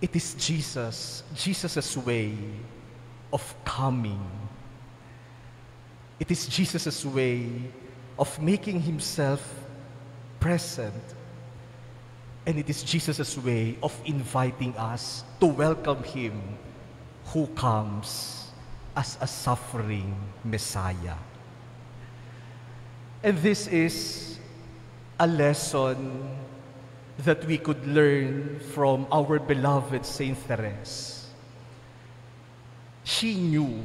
It is Jesus' way of coming. It is Jesus' way of making himself present. And it is Jesus' way of inviting us to welcome him who comes as a suffering Messiah. And this is a lesson that we could learn from our beloved Saint Therese. She knew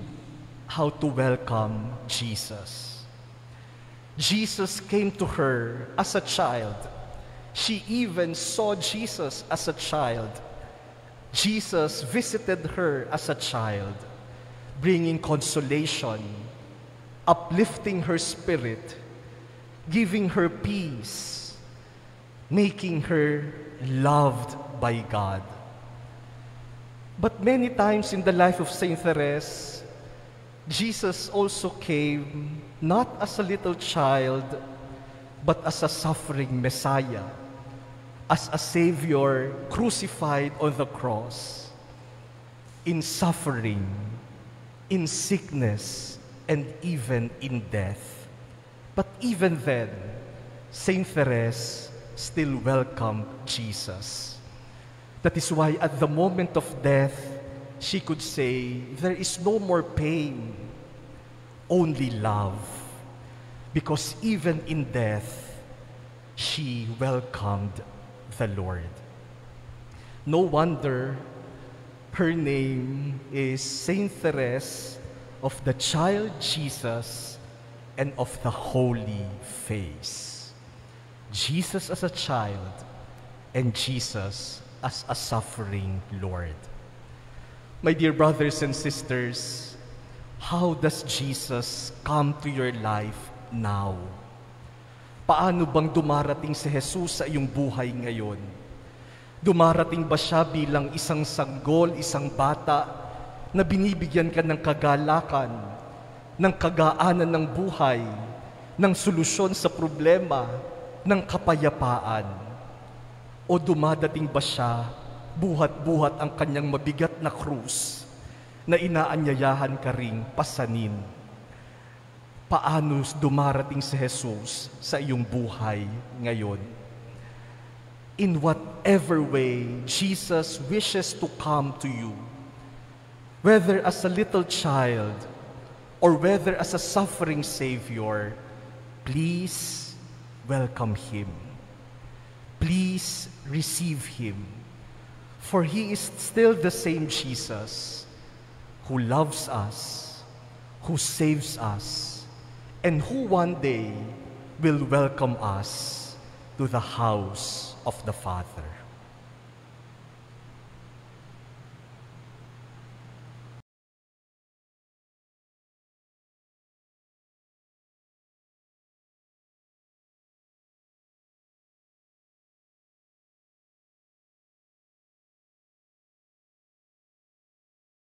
how to welcome Jesus. Jesus came to her as a child. She even saw Jesus as a child. Jesus visited her as a child, bringing consolation, uplifting her spirit, giving her peace, making her loved by God. But many times in the life of Saint Therese, Jesus also came not as a little child, but as a suffering Messiah, as a Savior crucified on the cross, in suffering, in sickness, and even in death. But even then, Saint Therese still welcomed Jesus. That is why at the moment of death, she could say, there is no more pain, only love. Because even in death, she welcomed the Lord. No wonder her name is Saint Therese of the Child Jesus and of the Holy Face. Jesus as a child and Jesus as a suffering Lord. My dear brothers and sisters, how does Jesus come to your life now? Paano bang dumarating si Jesus sa iyong buhay ngayon? Dumarating ba siya bilang isang sanggol, isang bata, na binibigyan ka ng kagalakan, ng kagaanan ng buhay, ng solusyon sa problema, ng kapayapaan? O dumadating ba siya, buhat-buhat ang kanyang mabigat na krus, na inaanyayahan ka ring pasanin? Paano dumarating si Jesus sa iyong buhay ngayon? In whatever way Jesus wishes to come to you, whether as a little child or whether as a suffering Savior, please welcome Him. Please receive Him. For He is still the same Jesus who loves us, who saves us, and who one day will welcome us to the house of the Father.